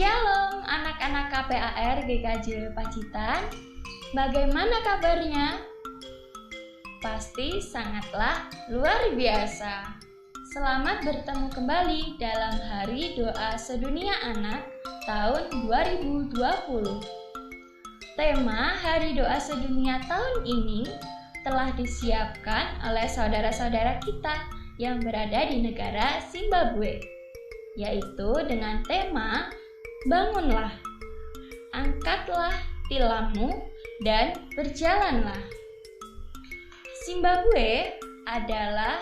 Shalom anak-anak KPAR GKJ Pacitan. Bagaimana kabarnya? Pasti sangatlah luar biasa. Selamat bertemu kembali dalam Hari Doa Sedunia Anak tahun 2020. Tema Hari Doa Sedunia tahun ini telah disiapkan oleh saudara-saudara kita yang berada di negara Zimbabwe, yaitu dengan tema Bangunlah, angkatlah tilammu dan berjalanlah. Zimbabwe adalah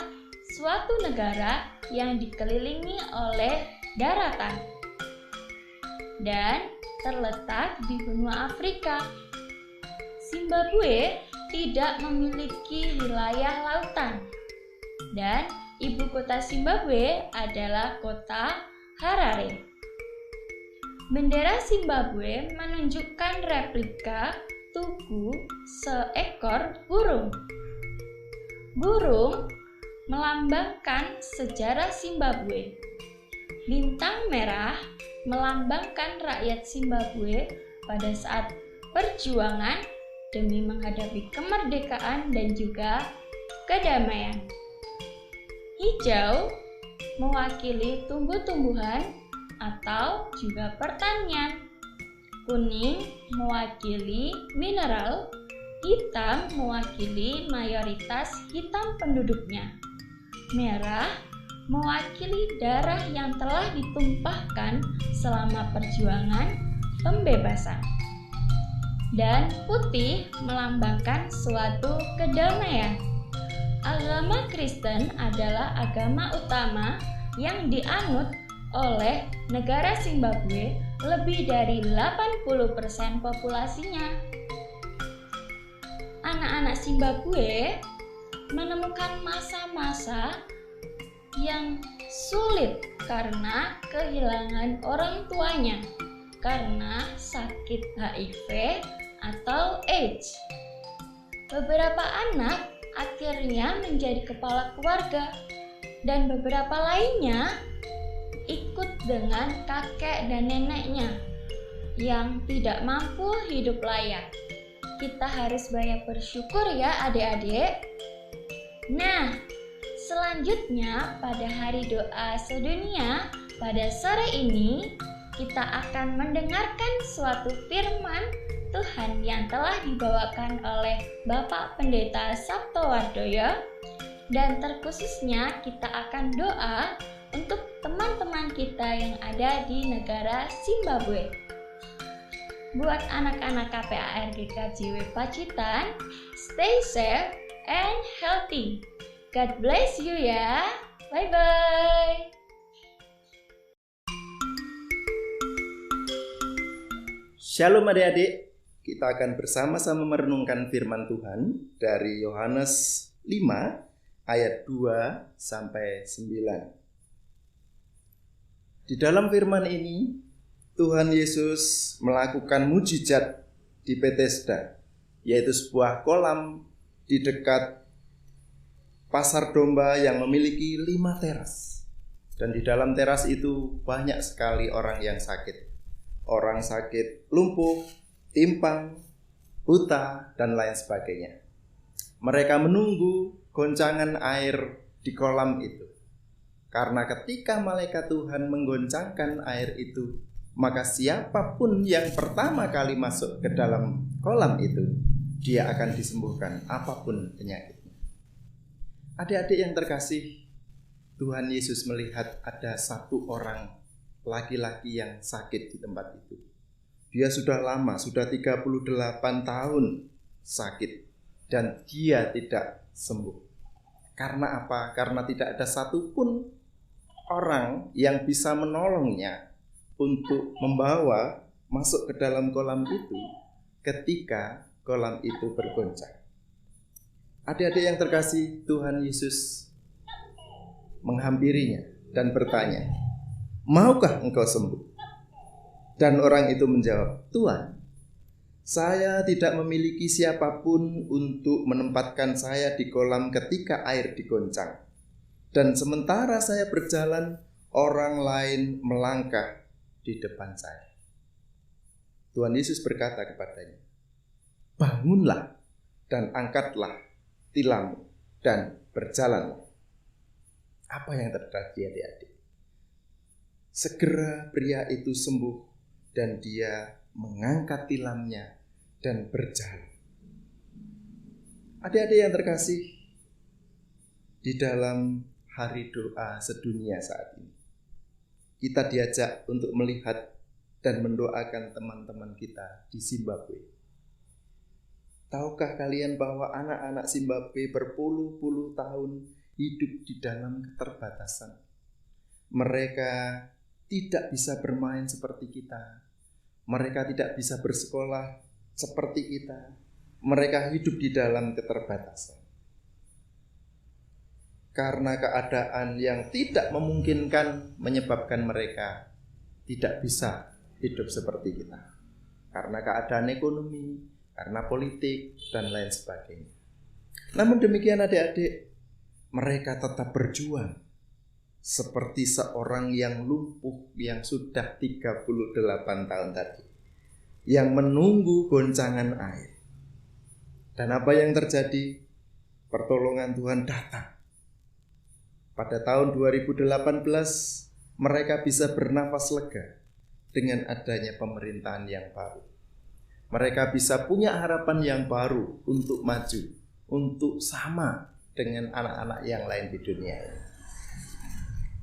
suatu negara yang dikelilingi oleh daratan dan terletak di benua Afrika. Zimbabwe tidak memiliki wilayah lautan dan ibu kota Zimbabwe adalah kota Harare. Bendera Zimbabwe menunjukkan replika tugu seekor burung. Burung melambangkan sejarah Zimbabwe. Bintang merah melambangkan rakyat Zimbabwe pada saat perjuangan demi menghadapi kemerdekaan dan juga kedamaian. Hijau mewakili tumbuh-tumbuhan atau juga pertanian. Kuning mewakili mineral, hitam mewakili mayoritas hitam penduduknya. Merah mewakili darah yang telah ditumpahkan selama perjuangan pembebasan. Dan putih melambangkan suatu kedamaian. Agama Kristen adalah agama utama yang dianut oleh negara Zimbabwe lebih dari 80% populasinya. Anak-anak Zimbabwe menemukan masa-masa yang sulit karena kehilangan orang tuanya karena sakit HIV atau AIDS. Beberapa anak akhirnya menjadi kepala keluarga dan beberapa lainnya ikut dengan kakek dan neneknya yang tidak mampu hidup layak. Kita harus banyak bersyukur ya adik-adik. Nah, selanjutnya pada Hari Doa Sedunia pada sore ini kita akan mendengarkan suatu firman Tuhan yang telah dibawakan oleh Bapak Pendeta Sabtowardoyo, dan terkhususnya kita akan doa untuk teman-teman kita yang ada di negara Zimbabwe. Buat anak-anak KPAR GKJ Pacitan, stay safe and healthy. God bless you ya. Bye-bye. Shalom adik-adik, kita akan bersama-sama merenungkan firman Tuhan dari Yohanes 5 ayat 2 sampai 9. Di dalam firman ini, Tuhan Yesus melakukan mujizat di Bethesda, yaitu sebuah kolam di dekat pasar domba yang memiliki 5 teras. Dan di dalam teras itu banyak sekali orang yang sakit. Orang sakit lumpuh, timpang, buta, dan lain sebagainya. Mereka menunggu goncangan air di kolam itu. Karena ketika malaikat Tuhan menggoncangkan air itu, maka siapapun yang pertama kali masuk ke dalam kolam itu, dia akan disembuhkan apapun penyakitnya. Adik-adik yang terkasih, Tuhan Yesus melihat ada satu orang laki-laki yang sakit di tempat itu. Dia sudah lama, sudah 38 tahun sakit, dan dia tidak sembuh. Karena apa? Karena tidak ada satupun orang yang bisa menolongnya untuk membawa masuk ke dalam kolam itu ketika kolam itu bergoncang. Adik-adik yang terkasih, Tuhan Yesus menghampirinya dan bertanya, "Maukah engkau sembuh?" Dan orang itu menjawab, "Tuhan, saya tidak memiliki siapapun untuk menempatkan saya di kolam ketika air digoncang. Dan sementara saya berjalan, orang lain melangkah di depan saya." Tuhan Yesus berkata kepadanya, bangunlah dan angkatlah tilammu dan berjalanlah. Apa yang terjadi adik-adik? Segera pria itu sembuh dan dia mengangkat tilamnya dan berjalan. Adik-adik yang terkasih, di dalam hari doa sedunia saat ini, kita diajak untuk melihat dan mendoakan teman-teman kita di Zimbabwe. Tahukah kalian bahwa anak-anak Zimbabwe berpuluh-puluh tahun hidup di dalam keterbatasan? Mereka tidak bisa bermain seperti kita. Mereka tidak bisa bersekolah seperti kita. Mereka hidup di dalam keterbatasan. Karena keadaan yang tidak memungkinkan menyebabkan mereka tidak bisa hidup seperti kita. Karena keadaan ekonomi, karena politik, dan lain sebagainya. Namun demikian adik-adik, mereka tetap berjuang. Seperti seorang yang lumpuh yang sudah 38 tahun tadi, yang menunggu goncangan air. Dan apa yang terjadi? Pertolongan Tuhan datang. Pada tahun 2018 mereka bisa bernafas lega dengan adanya pemerintahan yang baru. Mereka bisa punya harapan yang baru untuk maju, untuk sama dengan anak-anak yang lain di dunia ini.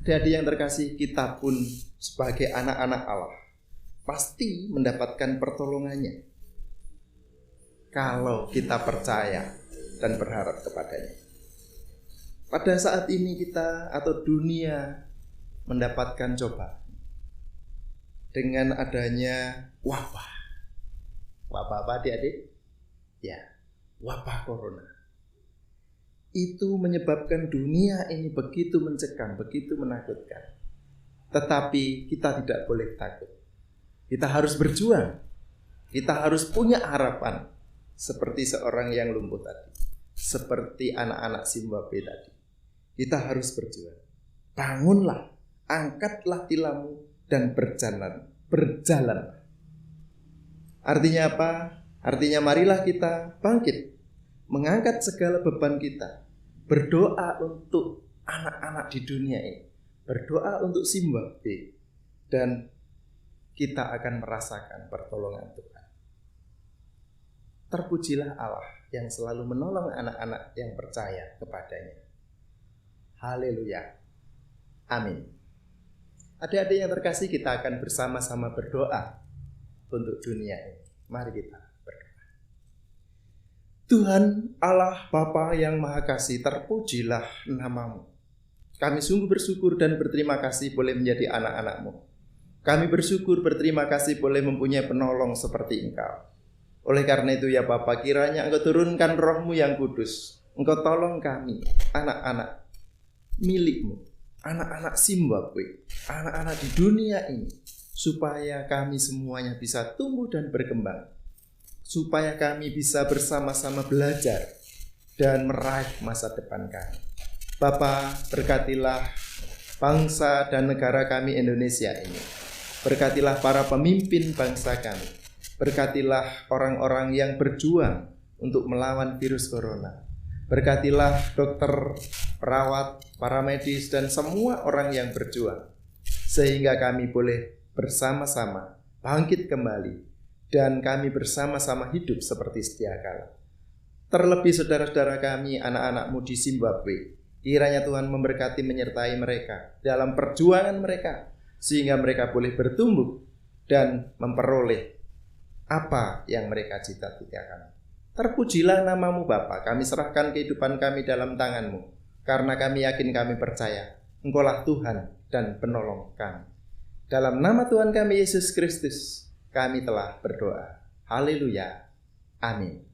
Jadi yang terkasih, kita pun sebagai anak-anak Allah pasti mendapatkan pertolongannya kalau kita percaya dan berharap kepadanya. Pada saat ini kita atau dunia mendapatkan cobaan dengan adanya wabah. Wabah apa adik-adik? Ya, wabah corona. Itu menyebabkan dunia ini begitu mencekam, begitu menakutkan. Tetapi kita tidak boleh takut. Kita harus berjuang. Kita harus punya harapan. Seperti seorang yang lumpuh tadi. Seperti anak-anak Zimbabwe tadi. Kita harus berjuang. Bangunlah, angkatlah tilammu dan berjalan. Artinya apa? Artinya marilah kita bangkit, mengangkat segala beban kita, berdoa untuk anak-anak di dunia ini, berdoa untuk Zimbabwe, dan kita akan merasakan pertolongan Tuhan. Terpujilah Allah yang selalu menolong anak-anak yang percaya kepadanya. Haleluya. Amin. Adik-adik yang terkasih, kita akan bersama-sama berdoa untuk dunia ini. Mari kita berdoa. Tuhan Allah Bapa yang Maha Kasih, terpujilah nama-Mu. Kami sungguh bersyukur dan berterima kasih boleh menjadi anak-anak-Mu. Kami bersyukur berterima kasih boleh mempunyai penolong seperti Engkau. Oleh karena itu ya Bapa, kiranya Engkau turunkan Roh-Mu yang kudus. Engkau tolong kami, anak-anak milik-Mu, anak-anak Zimbabwe, anak-anak di dunia ini, supaya kami semuanya bisa tumbuh dan berkembang, supaya kami bisa bersama-sama belajar dan meraih masa depan kami. Bapa, berkatilah bangsa dan negara kami Indonesia ini. Berkatilah para pemimpin bangsa kami. Berkatilah orang-orang yang berjuang untuk melawan virus corona. Berkatilah dokter, perawat, para medis, dan semua orang yang berjuang, sehingga kami boleh bersama-sama bangkit kembali, dan kami bersama-sama hidup seperti sedia kala. Terlebih saudara-saudara kami, anak-anak-Mu di Zimbabwe, kiranya Tuhan memberkati menyertai mereka dalam perjuangan mereka, sehingga mereka boleh bertumbuh dan memperoleh apa yang mereka cita-citakan. Terpujilah nama-Mu Bapa, kami serahkan kehidupan kami dalam tangan-Mu, karena kami yakin, kami percaya Engkaulah Tuhan dan penolong kami. Dalam nama Tuhan kami Yesus Kristus, kami telah berdoa. Haleluya. Amin.